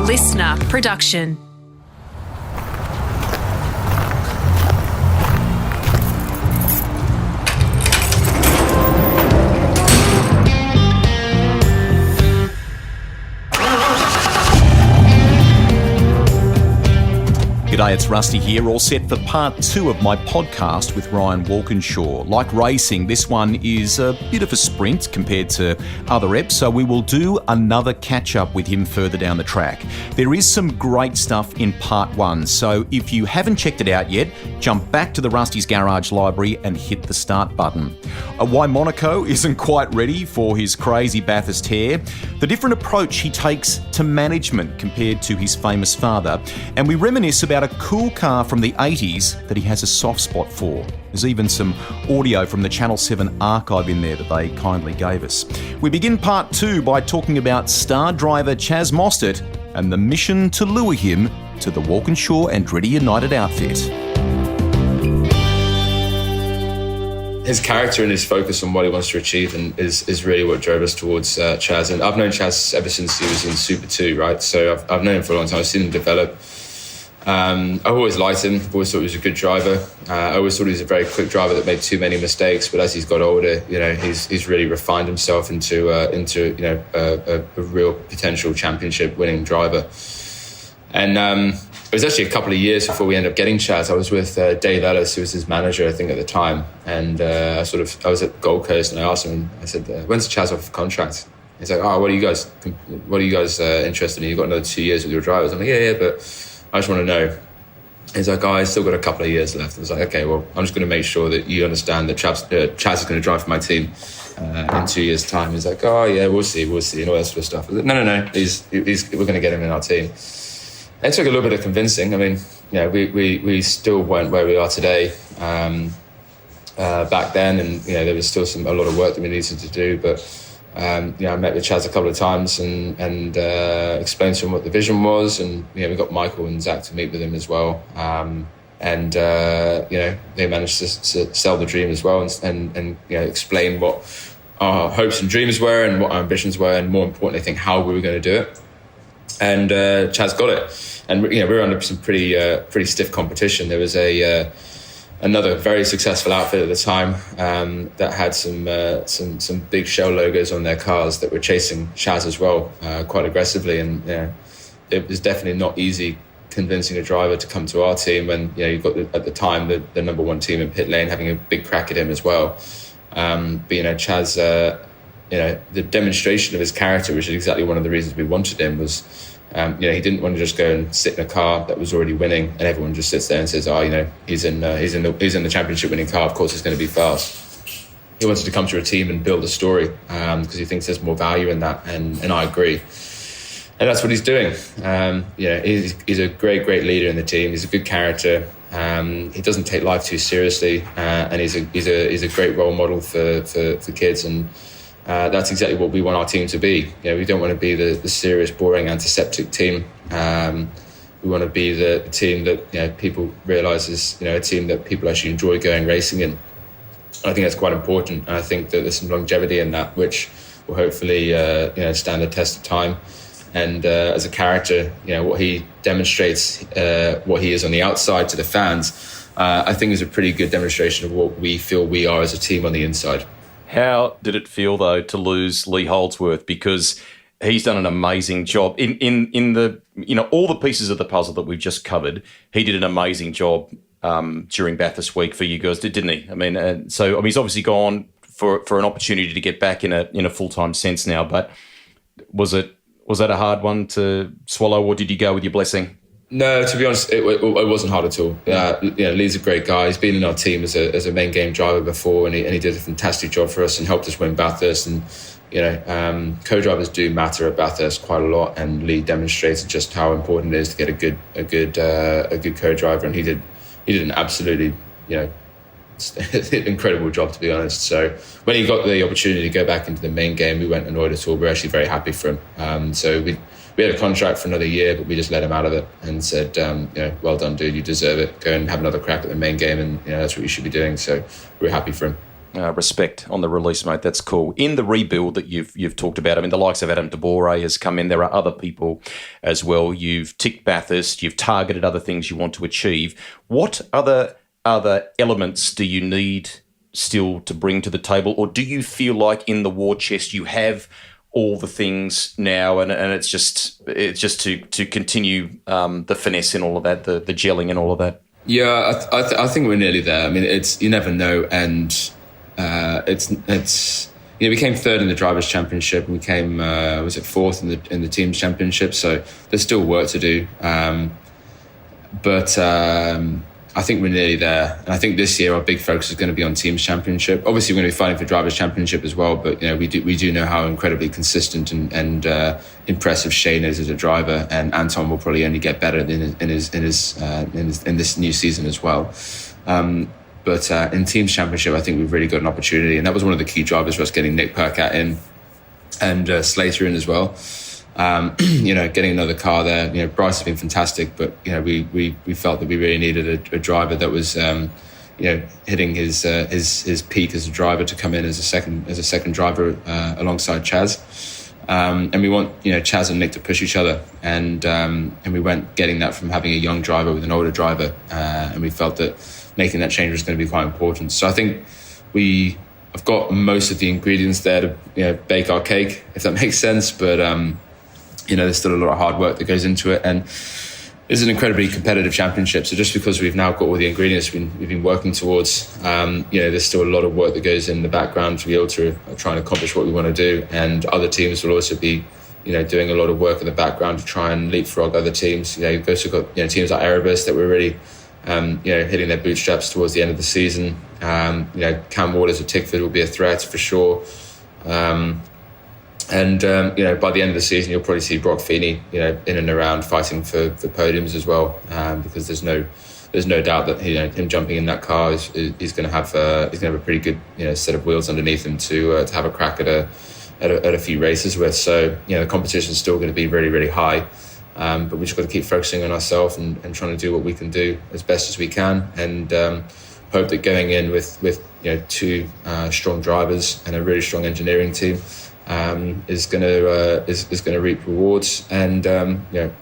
listener production. G'day, it's Rusty here, all set for part 2 of my podcast with Ryan Walkinshaw. Like racing, this one is a bit of a sprint compared to other eps, so we will do another catch-up with him further down the track. There is some great stuff in part 1, so if you haven't checked it out yet, jump back to the Rusty's Garage library and hit the start button. Why Monaco isn't quite ready for his crazy Bathurst hair, the different approach he takes to management compared to his famous father, and we reminisce about a cool car from the 80s that he has a soft spot for. There's even some audio from the Channel 7 archive in there that they kindly gave us. We begin part 2 by talking about star driver Chaz Mostert and the mission to lure him to the Walkinshaw Andretti United outfit. His character and his focus on what he wants to achieve and is really what drove us towards Chaz. And I've known Chaz ever since he was in Super 2, right? So I've known him for a long time. I've seen him develop. I've always liked him. I've always thought he was a good driver. I always thought he was a very quick driver that made too many mistakes. But as he's got older, he's really refined himself into a real potential championship winning driver. And it was actually a couple of years before we ended up getting Chaz. I was with Dave Ellis, who was his manager, I think, at the time. And I was at Gold Coast, and I asked him, I said, "When's Chaz off contract?" He's like, "Oh, what are you guys interested in? You've got another 2 years with your drivers." I'm like, yeah, but I just want to know. He's like, I still got a couple of years left. I was like, okay, well, I'm just going to make sure that you understand that Chaz is going to drive for my team in 2 years' time. He's like, oh, yeah, we'll see, and all that sort of stuff. I was like, no, we're going to get him in our team. It took a little bit of convincing. I mean, we still weren't where we are today back then, and there was still a lot of work that we needed to do, but I met with Chaz a couple of times and explained to him what the vision was, and we got Michael and Zach to meet with him as well, and they managed to sell the dream as well and explain what our hopes and dreams were and what our ambitions were, and more importantly, I think how we were going to do it. And Chaz got it, and we were under some pretty stiff competition. There was another very successful outfit at the time that had some big Shell logos on their cars that were chasing Chaz as well quite aggressively, and it was definitely not easy convincing a driver to come to our team when you've got at the time the number one team in pit lane having a big crack at him as well. But Chaz, the demonstration of his character, which is exactly one of the reasons we wanted him, was he didn't want to just go and sit in a car that was already winning, and everyone just sits there and says, he's in the championship winning car, of course he's going to be fast. He wanted to come to a team and build a story because he thinks there's more value in that, and I agree. And that's what he's doing. He's a great leader in the team. He's a good character. He doesn't take life too seriously, and he's a great role model for kids, and that's exactly what we want our team to be. We don't want to be the serious, boring, antiseptic team. We want to be the team that people realise is a team that people actually enjoy going racing in. I think that's quite important, and I think that there's some longevity in that, which will hopefully stand the test of time. And as a character, what he demonstrates, what he is on the outside to the fans, I think is a pretty good demonstration of what we feel we are as a team on the inside. How did it feel, though, to lose Lee Holdsworth? Because he's done an amazing job in the all the pieces of the puzzle that we've just covered. He did an amazing job during Bathurst week for you guys, didn't he? I mean, he's obviously gone for an opportunity to get back in a full-time sense now. But was that a hard one to swallow, or did you go with your blessing? No, to be honest, it wasn't hard at all. Lee's a great guy. He's been in our team as a main game driver before, and he did a fantastic job for us and helped us win Bathurst. And co-drivers do matter at Bathurst quite a lot, and Lee demonstrated just how important it is to get a good co-driver, and he did an absolutely incredible job, to be honest. So when he got the opportunity to go back into the main game, we went annoyed at all. We're actually very happy for him. So we had a contract for another year, but we just let him out of it and said, well done, dude, you deserve it. Go and have another crack at the main game, and that's what you should be doing. So we're happy for him. respect on the release, mate. That's cool. In the rebuild that you've talked about, I mean, the likes of Adam DeBore has come in. There are other people as well. You've ticked Bathurst. You've targeted other things you want to achieve. What other elements do you need still to bring to the table, or do you feel like in the war chest you have all the things now, and it's just to continue the finesse and all of that, the gelling and all of that? Yeah, I think we're nearly there. I mean, it's, you never know, and it's we came third in the Drivers' Championship, and we came was it fourth in the Teams' Championship. So there's still work to do, but I think we're nearly there. And I think this year our big focus is going to be on Teams' Championship. Obviously, we're going to be fighting for Drivers' Championship as well, but we do know how incredibly consistent and impressive Shane is as a driver, and Anton will probably only get better in this new season as well. But in Teams' Championship, I think we've really got an opportunity, and that was one of the key drivers for us getting Nick Percat in and Slater in as well. Getting another car there. Bryce has been fantastic, but we felt that we really needed a driver that was hitting his peak as a driver to come in as a second driver alongside Chaz. And we want Chaz and Nick to push each other, and we weren't getting that from having a young driver with an older driver, and we felt that making that change was going to be quite important. So I think I've got most of the ingredients there to bake our cake, if that makes sense, but there's still a lot of hard work that goes into it, and it's an incredibly competitive championship. So just because we've now got all the ingredients we've been working towards, there's still a lot of work that goes in the background to be able to try and accomplish what we want to do. And other teams will also be, doing a lot of work in the background to try and leapfrog other teams. You've also got teams like Erebus that were really, hitting their bootstraps towards the end of the season. Cam Waters at Tickford will be a threat for sure. And by the end of the season, you'll probably see Brock Feeney, in and around fighting for podiums as well, because there's no doubt that him jumping in that car is going to have a pretty good set of wheels underneath him to have a crack at a few races with. So the competition is still going to be really, really high, but we just got to keep focusing on ourselves and trying to do what we can do as best as we can, and hope that going in with two strong drivers and a really strong engineering team is going to reap rewards, and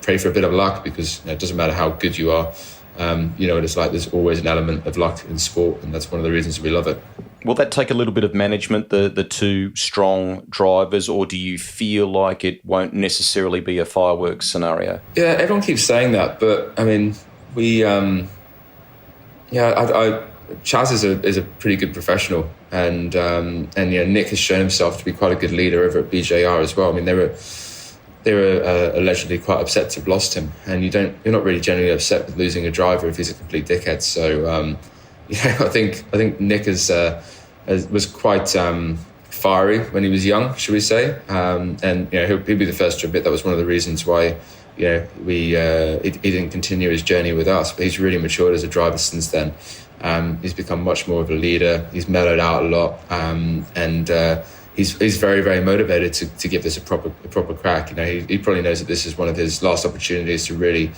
pray for a bit of luck, because it doesn't matter how good you are. What it's like. There's always an element of luck in sport, and that's one of the reasons we love it. Will that take a little bit of management, the two strong drivers, or do you feel like it won't necessarily be a fireworks scenario? Yeah, everyone keeps saying that, but I mean, Chaz is a pretty good professional, and Nick has shown himself to be quite a good leader over at BJR as well. I mean, they were allegedly quite upset to have lost him, and you're not really generally upset with losing a driver if he's a complete dickhead. So I think Nick was quite fiery when he was young, should we say? And he'll be the first to admit that was one of the reasons why he didn't continue his journey with us. But he's really matured as a driver since then. He's become much more of a leader. He's mellowed out a lot, and he's very, very motivated to give this a proper crack. He probably knows that this is one of his last opportunities to really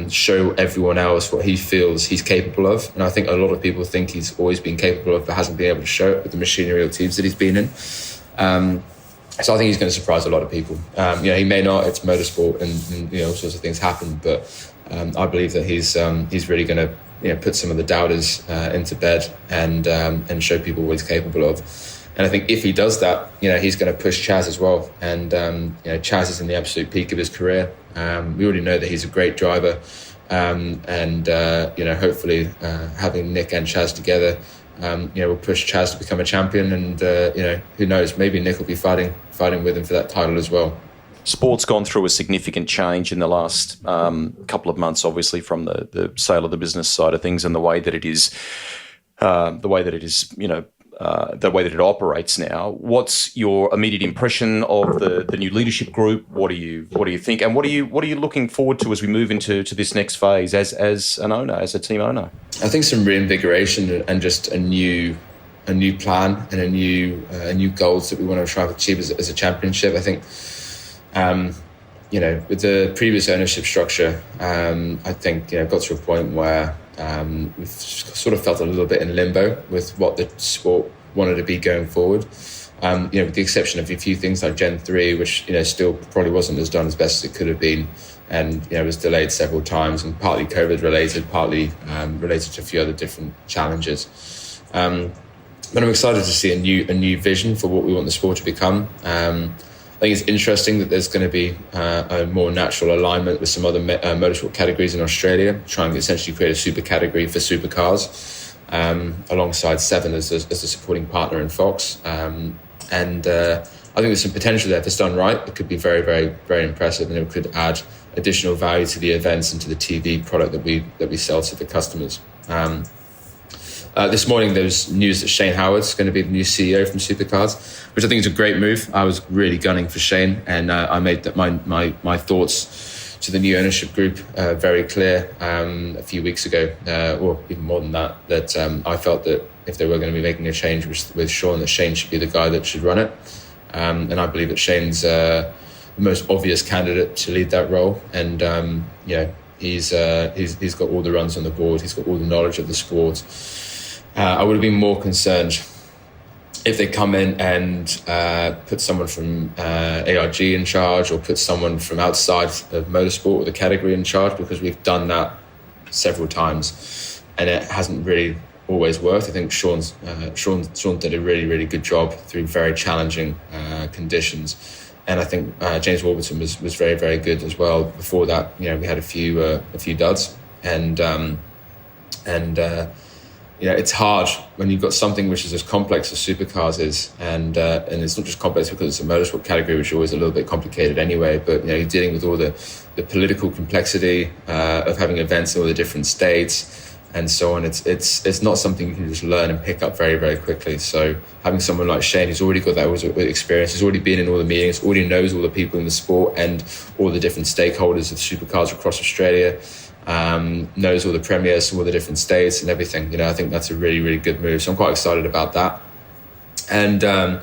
show everyone else what he feels he's capable of. And I think a lot of people think he's always been capable of, but hasn't been able to show it with the machinery or teams that he's been in. So I think he's going to surprise a lot of people. He may not. It's motorsport, and all sorts of things happen. But I believe that he's really going to put some of the doubters into bed and show people what he's capable of. And I think if he does that, he's going to push Chaz as well. And Chaz is in the absolute peak of his career. We already know that he's a great driver, and hopefully having Nick and Chaz together, will push Chaz to become a champion. And who knows, maybe Nick will be fighting with him for that title as well. Sport's gone through a significant change in the last couple of months, obviously, from the sale of the business side of things, and the way that it is, the way that it operates now. What's your immediate impression of the new leadership group? What do you think, and what are you looking forward to as we move into this next phase as an owner, as a team owner? I think some reinvigoration and just a new plan and a new goals that we want to try to achieve as a championship. I think. With the previous ownership structure, I think got to a point where we've sort of felt a little bit in limbo with what the sport wanted to be going forward. With the exception of a few things like Gen 3, which, still probably wasn't as done as best as it could have been. And, was delayed several times, and partly COVID related, partly related to a few other different challenges. But I'm excited to see a new vision for what we want the sport to become. I think it's interesting that there's going to be a more natural alignment with some other motorsport categories in Australia, trying to essentially create a super category for supercars, alongside Seven as a supporting partner in Fox. I think there's some potential there if it's done right. It could be very, very, very impressive, and it could add additional value to the events and to the TV product that we sell to the customers. This morning there was news that Shane Howard's going to be the new CEO from Supercars, which I think is a great move. I was really gunning for Shane, and I made that my thoughts to the new ownership group very clear a few weeks ago, or even more than that I felt that if they were going to be making a change with Sean, that Shane should be the guy that should run it. And I believe that Shane's the most obvious candidate to lead that role. And he's got all the runs on the board. He's got all the knowledge of the sport. I would have been more concerned if they come in and put someone from ARG in charge, or put someone from outside of motorsport or the category in charge, because we've done that several times and it hasn't really always worked. I think Sean did a really, really good job through very challenging conditions, and I think James Warburton was very, very good as well. Before that, we had a few duds, and it's hard when you've got something which is as complex as Supercars is, and it's not just complex because it's a motorsport category, which is always a little bit complicated anyway. But you're dealing with all the political complexity of having events in all the different states and so on. It's not something you can just learn and pick up very, very quickly. So having someone like Shane, who's already got that experience, who's already been in all the meetings, already knows all the people in the sport and all the different stakeholders of Supercars across Australia, knows all the premiers from all the different states and everything. I think that's a really, really good move. So I'm quite excited about that. And I'm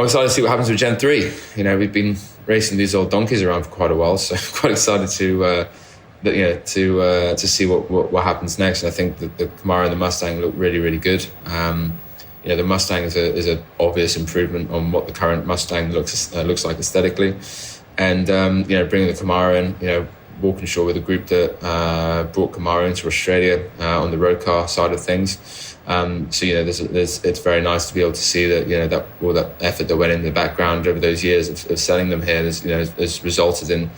excited to see what happens with Gen 3. We've been racing these old donkeys around for quite a while, so I'm quite excited to see what happens next. And I think that the Camaro and the Mustang look really, really good. The Mustang is an obvious improvement on what the current Mustang looks like aesthetically, and bringing the Camaro in, Walkinshaw with a group that brought Camaro into Australia on the road car side of things. It's very nice to be able to see that that all that effort that went in the background over those years of selling them here has resulted in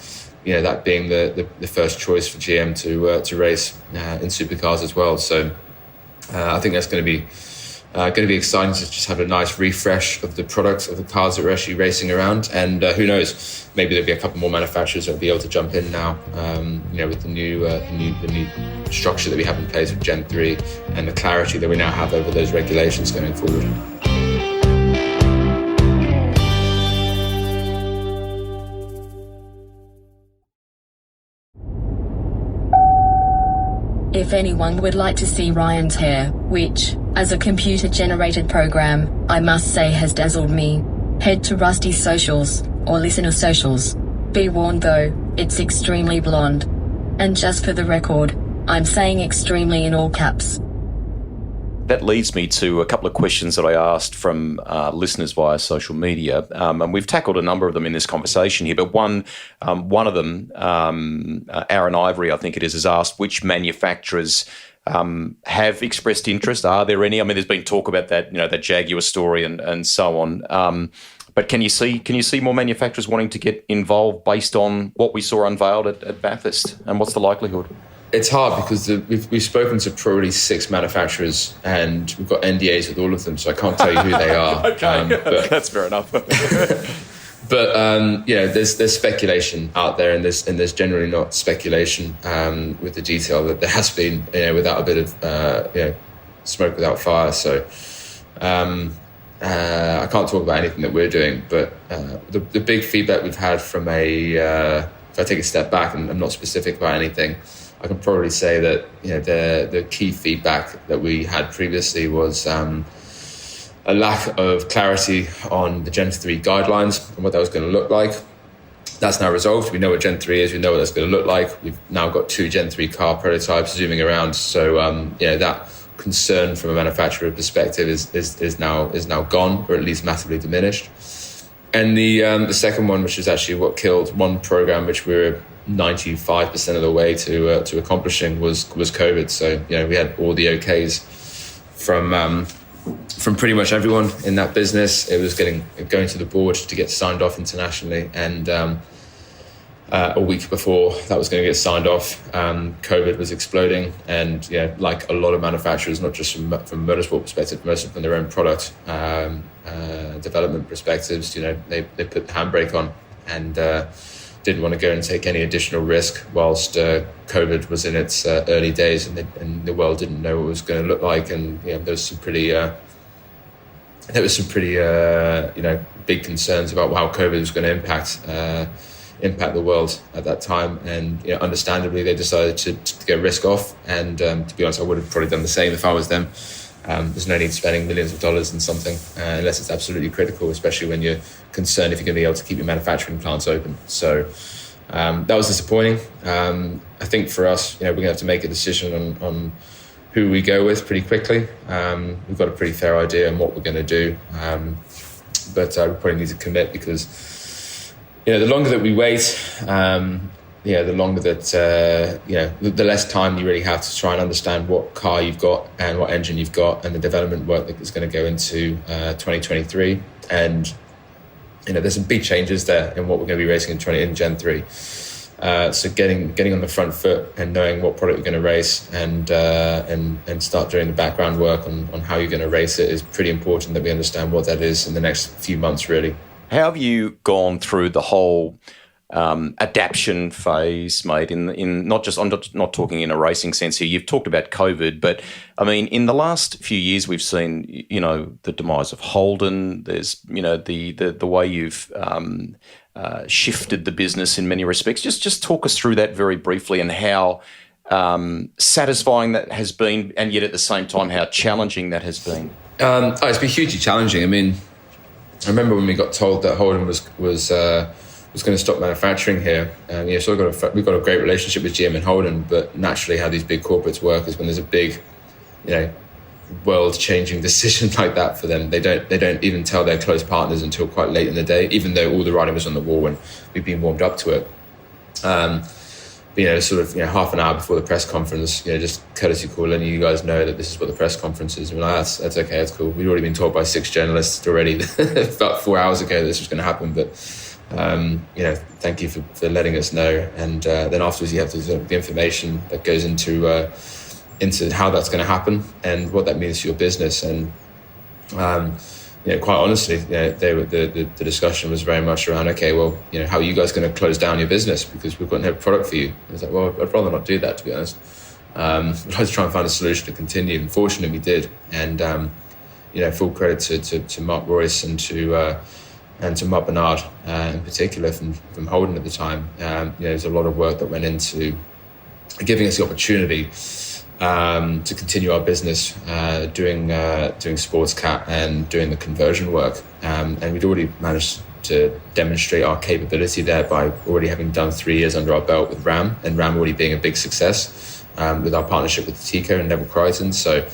that being the first choice for GM to race in supercars as well. So I think that's going to be exciting to just have a nice refresh of the products of the cars that we're actually racing around. And who knows, maybe there'll be a couple more manufacturers that will be able to jump in now, with the new structure that we have in place with Gen 3 and the clarity that we now have over those regulations going forward. If anyone would like to see Ryan's hair, which, as a computer-generated program, I must say has dazzled me, head to Rusty's socials, or listener socials. Be warned though, it's extremely blonde. And just for the record, I'm saying extremely in all caps. That leads me to a couple of questions that I asked from listeners via social media, and we've tackled a number of them in this conversation here. But one of them, Aaron Ivory, I think it is, has asked which manufacturers have expressed interest. Are there any? I mean, there's been talk about that, that Jaguar story and so on. But can you see more manufacturers wanting to get involved based on what we saw unveiled at Bathurst, and what's the likelihood? It's hard because we've spoken to probably 6 manufacturers and we've got NDAs with all of them, so I can't tell you who they are. Okay, but that's fair enough. But there's speculation out there, and there's generally not speculation with the detail that there has been, without a bit of smoke without fire. So I can't talk about anything that we're doing, but the big feedback we've had from if I take a step back and I'm not specific about anything, I can probably say that the key feedback that we had previously was a lack of clarity on the Gen 3 guidelines and what that was going to look like. That's now resolved. We know what Gen 3 is. We know what that's going to look like. We've now got 2 Gen 3 car prototypes zooming around. So that concern from a manufacturer perspective is now gone, or at least massively diminished. And the second one, which is actually what killed one program, which we were 95% of the way to accomplishing, was COVID. So we had all the OKs from pretty much everyone in that business. It was going to the board to get signed off internationally, and a week before that was going to get signed off, COVID was exploding. And like a lot of manufacturers, not just from a motorsport perspective, mostly from their own product development perspectives, they put the handbrake on and didn't want to go and take any additional risk whilst COVID was in its early days, and the world didn't know what it was going to look like. And there was some pretty big concerns about how COVID was going to impact the world at that time. And understandably, they decided to go risk off. And to be honest, I would have probably done the same if I was them. There's no need spending millions of dollars in something unless it's absolutely critical, especially when you're concerned if you're going to be able to keep your manufacturing plants open. So that was disappointing. I think for us, we're going to have to make a decision on who we go with pretty quickly. We've got a pretty fair idea on what we're going to do, but we probably need to commit, because the longer that we wait, the longer that the less time you really have to try and understand what car you've got and what engine you've got, and the development work that is going to go into 2023. And there's some big changes there in what we're going to be racing in Gen 3. So getting on the front foot and knowing what product you're going to race, and start doing the background work on how you're going to race it is pretty important, that we understand what that is in the next few months, really. How have you gone through the whole adaptation phase, mate? In not just, I'm not talking in a racing sense here. You've talked about COVID, but I mean, in the last few years, we've seen the demise of Holden. There's the way you've shifted the business in many respects. Just talk us through that very briefly, and how satisfying that has been, and yet at the same time how challenging that has been. It's been hugely challenging. I mean, I remember when we got told that Holden was going to stop manufacturing here. So we've got a great relationship with GM and Holden, but naturally how these big corporates work is when there's a big, world-changing decision like that for them, they don't even tell their close partners until quite late in the day, even though all the writing was on the wall when we've been warmed up to it. Half an hour before the press conference, just courtesy call, letting you guys know that this is what the press conference is. That's okay, that's cool. We'd already been told by 6 journalists already about 4 hours ago that this was going to happen, but thank you for letting us know. And then afterwards, you have the information that goes into how that's going to happen and what that means for your business. And quite honestly, the discussion was very much around, okay, well, how are you guys going to close down your business, because we've got no product for you? I was like, well, I'd rather not do that, to be honest. I'd like to try and find a solution to continue. And fortunately, we did. And full credit to Mark Royce and to Mark Bernard in particular from Holden at the time. There's a lot of work that went into giving us the opportunity to continue our business, doing sports cat and doing the conversion work. And we'd already managed to demonstrate our capability there by already having done 3 years under our belt with RAM, and RAM already being a big success with our partnership with Tico and Neville Crichton. So,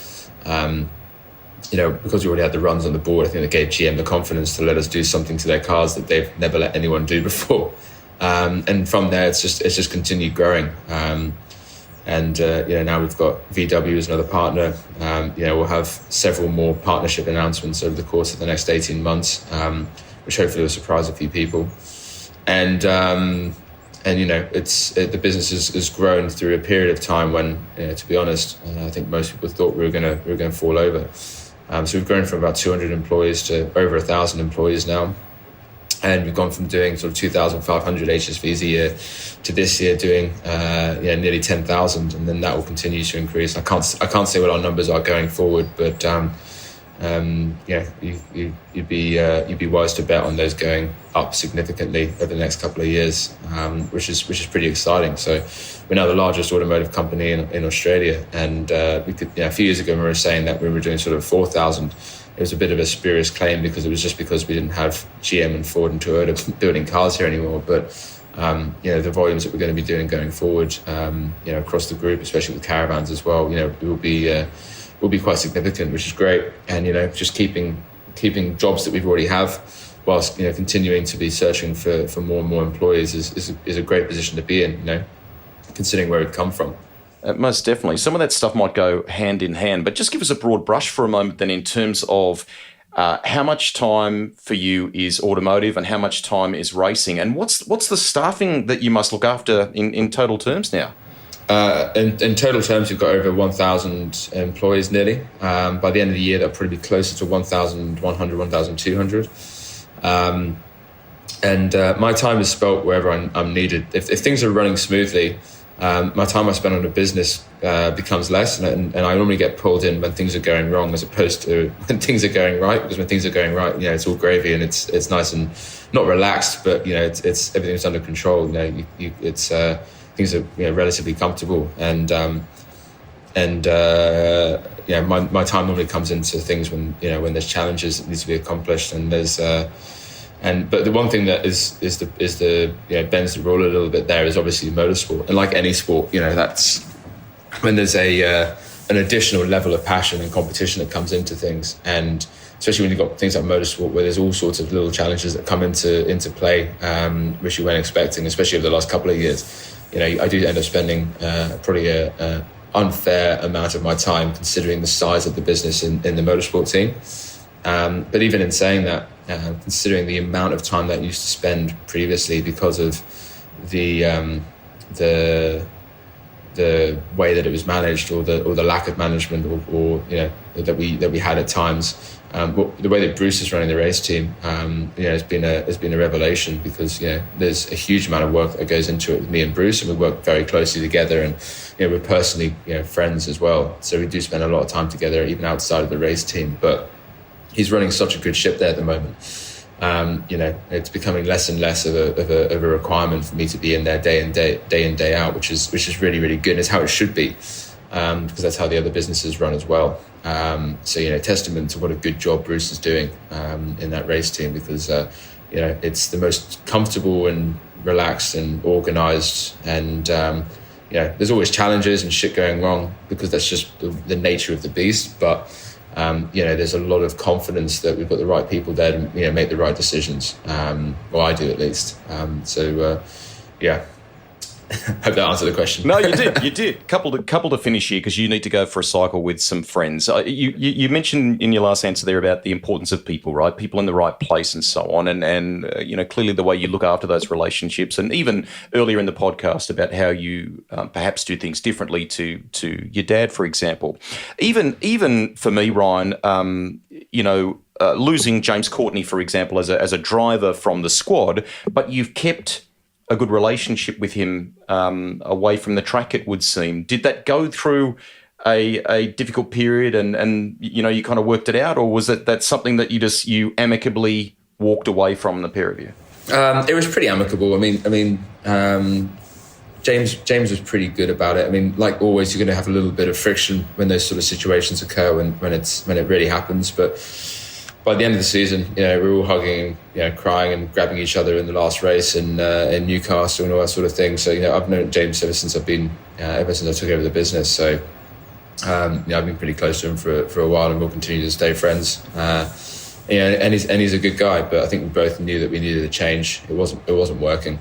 because we already had the runs on the board, I think they gave GM the confidence to let us do something to their cars that they've never let anyone do before. And from there, it's just continued growing. Now we've got VW as another partner. We'll have several more partnership announcements over the course of the next 18 months, which hopefully will surprise a few people. And the business has grown through a period of time when, to be honest, I think most people thought we were going to fall over. So we've grown from about 200 employees to over 1,000 employees now. And we've gone from doing sort of 2,500 HSVs a year to this year doing nearly 10,000, and then that will continue to increase. I can't say what our numbers are going forward, but you'd be wise to bet on those going up significantly over the next couple of years, which is pretty exciting. So we're now the largest automotive company in Australia, and a few years ago we were saying that we were doing sort of 4,000. It was a bit of a spurious claim because we didn't have GM and Ford and Toyota building cars here anymore. But the volumes that we're going to be doing going forward, across the group, especially with caravans as well, we'll will be quite significant, which is great. And just keeping jobs that we've already have, whilst continuing to be searching for more and more employees is a great position to be in. Considering where we've come from. Most definitely. Some of that stuff might go hand in hand, but just give us a broad brush for a moment then in terms of how much time for you is automotive and how much time is racing, and what's the staffing that you must look after in total terms now? In total terms, we've got over 1,000 employees nearly. By the end of the year, that'll probably be closer to 1,100, 1,200. And my time is spelt wherever I'm needed. If things are running smoothly, my time I spend on a business becomes less, and I normally get pulled in when things are going wrong, as opposed to when things are going right. Because when things are going right, it's all gravy and it's nice and not relaxed, but it's everything's under control. It's things are relatively comfortable, and my time normally comes into things when there's challenges that need to be accomplished, and there's. But the one thing that is the bends the rule a little bit there is obviously motorsport, and like any sport, that's when there's an additional level of passion and competition that comes into things, and especially when you've got things like motorsport where there's all sorts of little challenges that come into play, which you weren't expecting, especially over the last couple of years. I do end up spending probably a unfair amount of my time considering the size of the business in the motorsport team. But even in saying that, considering the amount of time that I used to spend previously because of the way that it was managed, or the lack of management, or that we had at times, the way that Bruce is running the race team, has been a revelation, because there's a huge amount of work that goes into it with me and Bruce, and we work very closely together, and we're personally friends as well. So we do spend a lot of time together, even outside of the race team. But he's running such a good ship there at the moment. It's becoming less and less of a requirement for me to be in there day in day out, which is really, really good. And it's how it should be, because that's how the other businesses run as well. So testament to what a good job Bruce is doing in that race team, because it's the most comfortable and relaxed and organised, and there's always challenges and shit going wrong, because that's just the nature of the beast. But there's a lot of confidence that we've got the right people there to make the right decisions. Well, I do at least. Hope that answered the question. No, you did. Couple to finish here, because you need to go for a cycle with some friends. You mentioned in your last answer there about the importance of people, right? People in the right place and so on. And clearly the way you look after those relationships, and even earlier in the podcast about how you perhaps do things differently to your dad, for example. Even for me, Ryan, losing James Courtney, for example, as a driver from the squad, but you've kept a good relationship with him away from the track, it would seem. Did that go through a difficult period and you kind of worked it out, or was that something that you amicably walked away from, the pair of you? It was pretty amicable. I mean, James was pretty good about it. I mean, like always, you're going to have a little bit of friction when those sort of situations occur, when it really happens. But by the end of the season, we were all hugging, crying and grabbing each other in the last race in Newcastle and all that sort of thing. So, I've known James ever since I took over the business. So, I've been pretty close to him for a while, and we'll continue to stay friends. And he's a good guy, but I think we both knew that we needed a change. It wasn't working.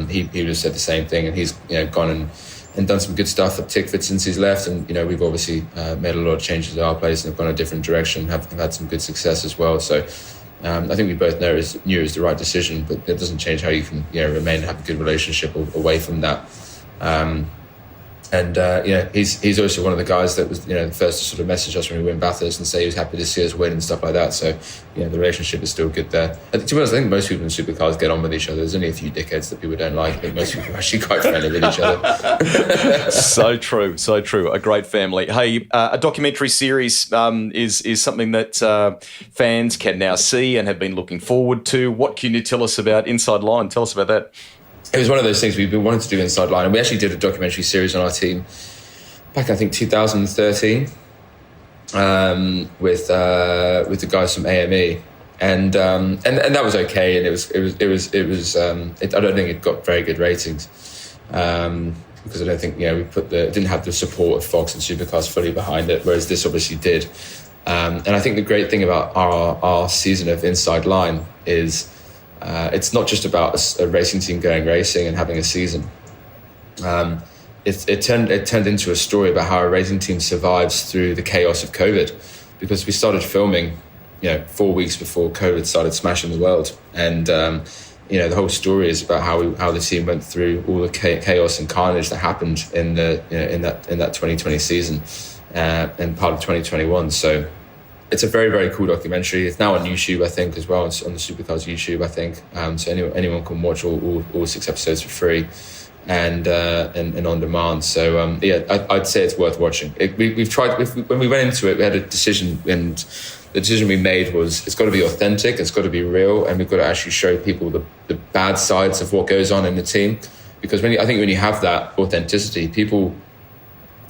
He just said the same thing, and he's gone and done some good stuff at Tickford since he's left, and we've obviously made a lot of changes at our place and have gone a different direction, have had some good success as well. So I think we both knew it was the right decision, but it doesn't change how you can remain and have a good relationship away from that. He's also one of the guys that was the first to sort of message us when we win Bathurst and say he was happy to see us win and stuff like that. So the relationship is still good there. To be honest, I think most people in supercars get on with each other. There's only a few dickheads that people don't like. I think most people are actually quite friendly with each other. So true. A great family. Hey, a documentary series is something that fans can now see and have been looking forward to. What can you tell us about Inside Line? Tell us about that. It was one of those things we've been wanting to do Inside Line, and we actually did a documentary series on our team back, I think, 2013, with the guys from AME, and that was okay, and it was I don't think it got very good ratings. because I don't think, we didn't have the support of Fox and Supercars fully behind it, whereas this obviously did. And I think the great thing about our season of Inside Line is it's not just about a racing team going racing and having a season. It turned into a story about how a racing team survives through the chaos of COVID, because we started filming 4 weeks before COVID started smashing the world, and the whole story is about how the team went through all the chaos and carnage that happened in that 2020 season and part of 2021. So it's a very, very cool documentary. It's now on YouTube, I think, as well. It's on the Supercars YouTube, I think. So anyone can watch all 6 episodes for free and on demand. So I'd say it's worth watching. We've tried. When we went into it, we had a decision, and the decision we made was it's got to be authentic, it's got to be real, and we've got to actually show people the bad sides of what goes on in the team. Because when you have that authenticity, people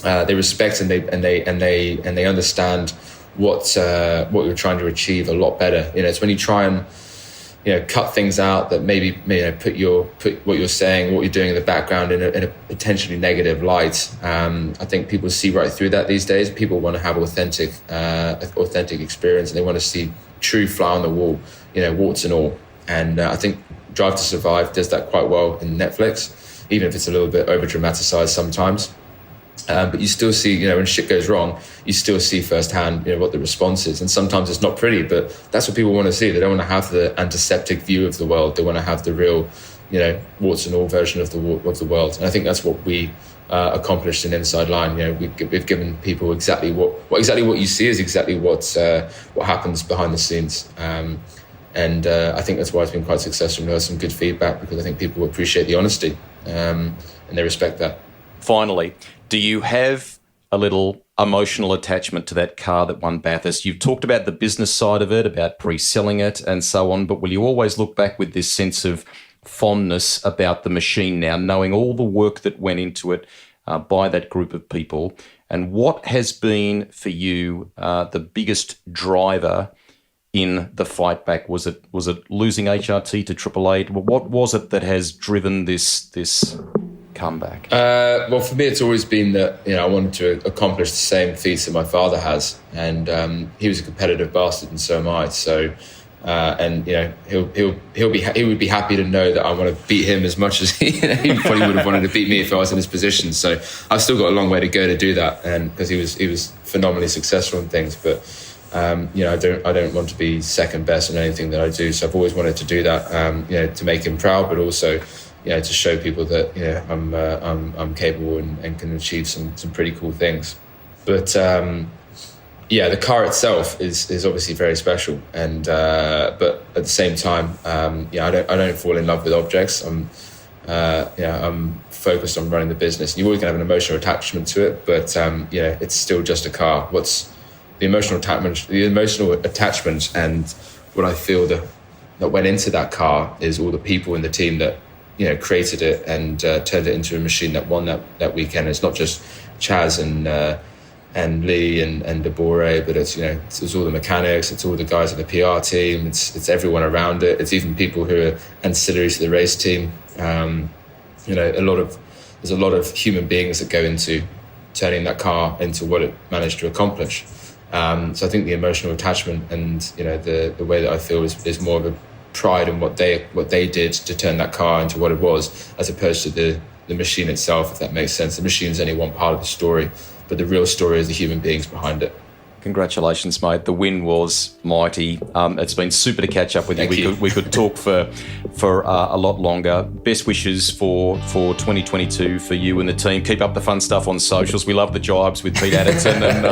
they respect and they understand what you're trying to achieve a lot better. It's when you try and cut things out that maybe put what you're saying, what you're doing in the background in a potentially negative light. I think people see right through that these days. People want to have authentic experience, and they want to see true fly on the wall, warts and all. And I think Drive to Survive does that quite well in Netflix, even if it's a little bit over dramatized sometimes. But you still see, when shit goes wrong, you still see firsthand, what the response is. And sometimes it's not pretty, but that's what people want to see. They don't want to have the antiseptic view of the world. They want to have the real, warts and all version of the world. And I think that's what we accomplished in Inside Line. We've given people exactly what you see is exactly what happens behind the scenes. And I think that's why it's been quite successful. We had some good feedback, because I think people appreciate the honesty and they respect that. Finally, do you have a little emotional attachment to that car that won Bathurst? You've talked about the business side of it, about pre-selling it and so on, but will you always look back with this sense of fondness about the machine now, knowing all the work that went into it by that group of people? And what has been for you the biggest driver in the fight back? Was it losing HRT to AAA? What was it that has driven this comeback? Well, for me, it's always been that I wanted to accomplish the same feats that my father has, and he was a competitive bastard, and so am I. So, he would be happy to know that I want to beat him as much as he probably would have wanted to beat me if I was in his position. So, I've still got a long way to go to do that, and because he was phenomenally successful in things, but. I don't want to be second best in anything that I do. So I've always wanted to do that, to make him proud, but also, to show people that I'm capable and can achieve some pretty cool things. But the car itself is obviously very special, and but at the same time, I don't fall in love with objects. I'm focused on running the business. You're always going to have an emotional attachment to it, but it's still just a car. What's the emotional attachment, and what I feel that went into that car is all the people in the team that created it and turned it into a machine that won that weekend. It's not just Chaz and Lee and Deborah, but it's all the mechanics, it's all the guys in the PR team, it's everyone around it. It's even people who are ancillary to the race team. There's a lot of human beings that go into turning that car into what it managed to accomplish. So I think the emotional attachment and the way that I feel is more of a pride in what they did to turn that car into what it was, as opposed to the machine itself, if that makes sense. The machine's only one part of the story, but the real story is the human beings behind it. Congratulations, mate. The win was mighty. It's been super to catch up with you. Thank you. We could talk for a lot longer. Best wishes for 2022 for you and the team. Keep up the fun stuff on socials. We love the jibes with Pete Adderton and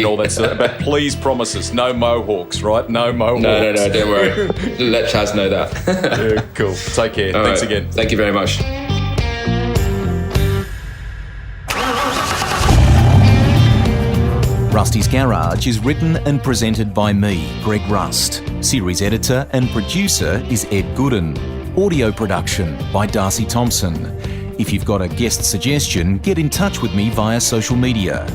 all that stuff. But please promise us no mohawks, right? No mohawks. No, don't worry. Let Chaz know that. Yeah, cool. Take care. All Thanks right. again. Thank you very much. Rusty's Garage is written and presented by me, Greg Rust. Series editor and producer is Ed Gooden. Audio production by Darcy Thompson. If you've got a guest suggestion, get in touch with me via social media.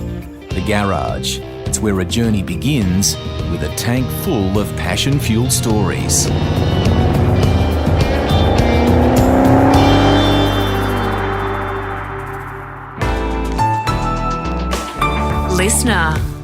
The Garage. It's where a journey begins with a tank full of passion-fueled stories. listener.